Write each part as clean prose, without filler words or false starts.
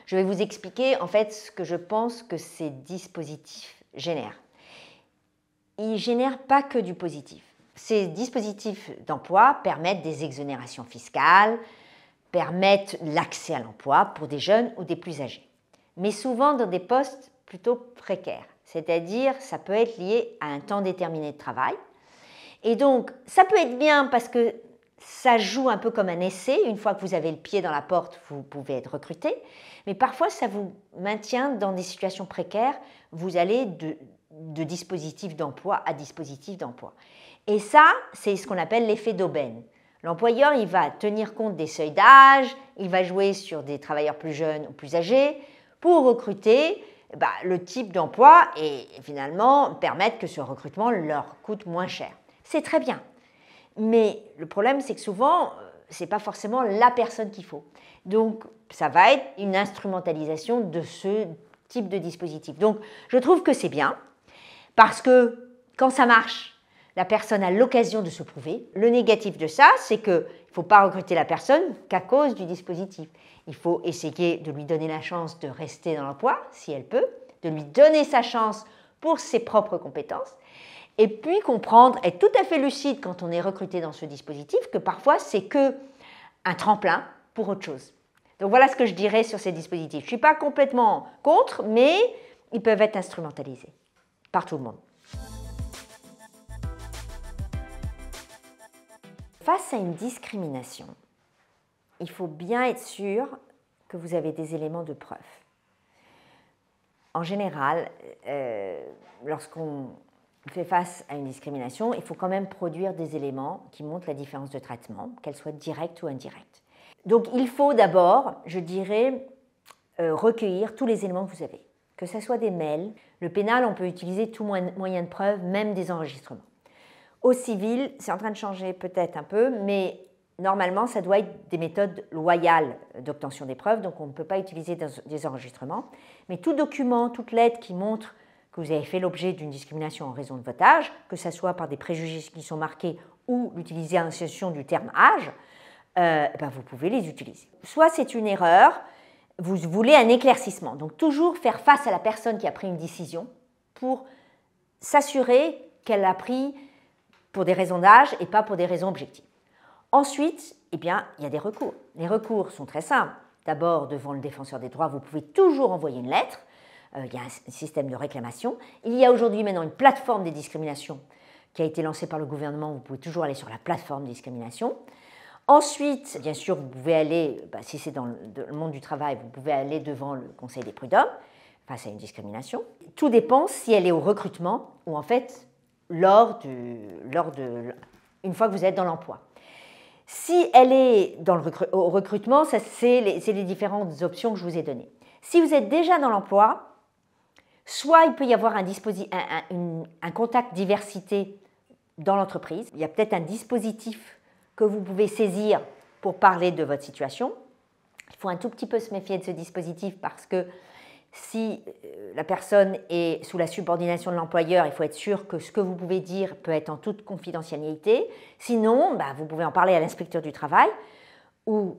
Je vais vous expliquer en fait ce que je pense que ces dispositifs génèrent. Ils ne génèrent pas que du positif. Ces dispositifs d'emploi permettent des exonérations fiscales, permettent l'accès à l'emploi pour des jeunes ou des plus âgés, mais souvent dans des postes plutôt précaires, c'est-à-dire ça peut être lié à un temps déterminé de travail. Et donc, ça peut être bien parce que ça joue un peu comme un essai. Une fois que vous avez le pied dans la porte, vous pouvez être recruté. Mais parfois, ça vous maintient dans des situations précaires. Vous allez de dispositif d'emploi à dispositif d'emploi. Et ça, c'est ce qu'on appelle l'effet d'aubaine. L'employeur, il va tenir compte des seuils d'âge, il va jouer sur des travailleurs plus jeunes ou plus âgés pour recruter le type d'emploi et finalement permettre que ce recrutement leur coûte moins cher. C'est très bien. Mais le problème, c'est que souvent, ce n'est pas forcément la personne qu'il faut. Donc, ça va être une instrumentalisation de ce type de dispositif. Donc, je trouve que c'est bien parce que quand ça marche, la personne a l'occasion de se prouver. Le négatif de ça, c'est qu'il ne faut pas recruter la personne qu'à cause du dispositif. Il faut essayer de lui donner la chance de rester dans l'emploi, si elle peut, de lui donner sa chance pour ses propres compétences, et puis comprendre, être tout à fait lucide quand on est recruté dans ce dispositif, que parfois c'est qu'un tremplin pour autre chose. Donc voilà ce que je dirais sur ces dispositifs. Je ne suis pas complètement contre, mais ils peuvent être instrumentalisés par tout le monde. Face à une discrimination, il faut bien être sûr que vous avez des éléments de preuve. En général, lorsqu'on fait face à une discrimination, il faut quand même produire des éléments qui montrent la différence de traitement, qu'elle soit directe ou indirecte. Donc il faut d'abord, je dirais, recueillir tous les éléments que vous avez, que ce soit des mails. Le pénal, on peut utiliser tout moyen de preuve, même des enregistrements. Au civil, c'est en train de changer peut-être un peu, mais normalement, ça doit être des méthodes loyales d'obtention des preuves, donc on ne peut pas utiliser des enregistrements. Mais tout document, toute lettre qui montre que vous avez fait l'objet d'une discrimination en raison de votre âge, que ce soit par des préjugés qui sont marqués ou l'utilisation du terme âge, vous pouvez les utiliser. Soit c'est une erreur, vous voulez un éclaircissement. Donc toujours faire face à la personne qui a pris une décision pour s'assurer qu'elle l'a pris pour des raisons d'âge et pas pour des raisons objectives. Ensuite, il y a des recours. Les recours sont très simples. D'abord, devant le défenseur des droits, vous pouvez toujours envoyer une lettre. Il y a un système de réclamation. Il y a aujourd'hui maintenant une plateforme des discriminations qui a été lancée par le gouvernement. Vous pouvez toujours aller sur la plateforme des discriminations. Ensuite, bien sûr, vous pouvez aller, si c'est dans le monde du travail, vous pouvez aller devant le Conseil des prud'hommes face à une discrimination. Tout dépend si elle est au recrutement ou en fait une fois que vous êtes dans l'emploi. Si elle est au recrutement, c'est les différentes options que je vous ai données. Si vous êtes déjà dans l'emploi, soit il peut y avoir un contact diversité dans l'entreprise. Il y a peut-être un dispositif que vous pouvez saisir pour parler de votre situation. Il faut un tout petit peu se méfier de ce dispositif parce que si la personne est sous la subordination de l'employeur, il faut être sûr que ce que vous pouvez dire peut être en toute confidentialité. Sinon, vous pouvez en parler à l'inspecteur du travail ou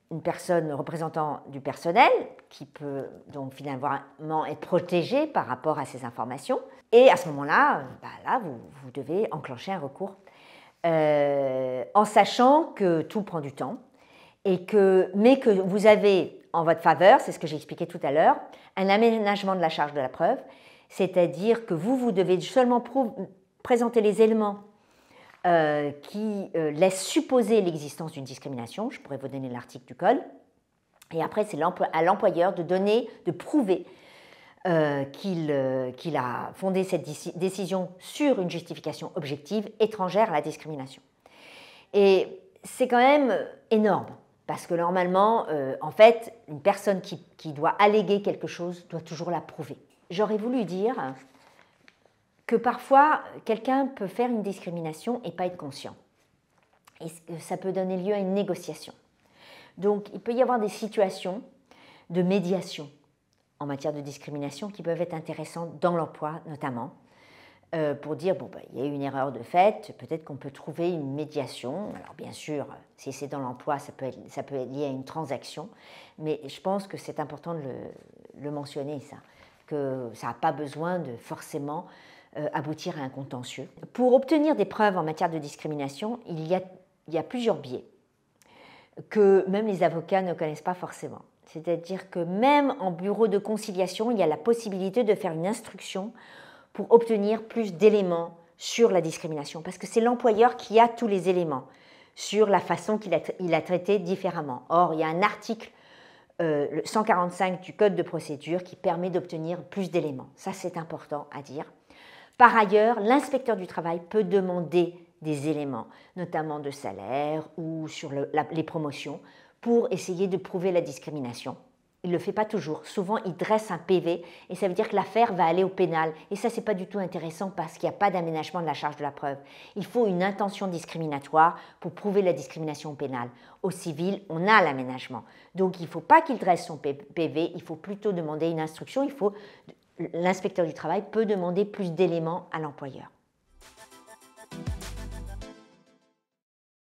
une personne représentant du personnel qui peut donc finalement être protégée par rapport à ces informations. Et à ce moment-là, vous devez enclencher un recours en sachant que tout prend du temps, mais que vous avez en votre faveur, c'est ce que j'ai expliqué tout à l'heure, un aménagement de la charge de la preuve, c'est-à-dire que vous devez seulement présenter les éléments qui laissent supposer l'existence d'une discrimination. Je pourrais vous donner l'article du Code. Et après, c'est à l'employeur de prouver qu'il a fondé cette décision sur une justification objective étrangère à la discrimination. Et c'est quand même énorme. Parce que normalement, en fait, une personne qui doit alléguer quelque chose doit toujours la prouver. J'aurais voulu dire que parfois, quelqu'un peut faire une discrimination et pas être conscient. Et ça peut donner lieu à une négociation. Donc, il peut y avoir des situations de médiation en matière de discrimination qui peuvent être intéressantes dans l'emploi, notamment. pour dire, bon, il y a eu une erreur de fait, peut-être qu'on peut trouver une médiation. Alors bien sûr, si c'est dans l'emploi, ça peut être lié à une transaction, mais je pense que c'est important de le mentionner, ça, que ça n'a pas besoin de forcément aboutir à un contentieux. Pour obtenir des preuves en matière de discrimination, il y a plusieurs biais que même les avocats ne connaissent pas forcément. C'est-à-dire que même en bureau de conciliation, il y a la possibilité de faire une instruction pour obtenir plus d'éléments sur la discrimination, parce que c'est l'employeur qui a tous les éléments sur la façon qu'il a traité différemment. Or, il y a un article, le 145 du Code de procédure, qui permet d'obtenir plus d'éléments. Ça, c'est important à dire. Par ailleurs, l'inspecteur du travail peut demander des éléments, notamment de salaire ou sur les promotions, pour essayer de prouver la discrimination. Il ne le fait pas toujours. Souvent, il dresse un PV et ça veut dire que l'affaire va aller au pénal. Et ça, ce n'est pas du tout intéressant parce qu'il n'y a pas d'aménagement de la charge de la preuve. Il faut une intention discriminatoire pour prouver la discrimination pénale. Au civil, on a l'aménagement. Donc, il ne faut pas qu'il dresse son PV, il faut plutôt demander une instruction. L'inspecteur du travail peut demander plus d'éléments à l'employeur.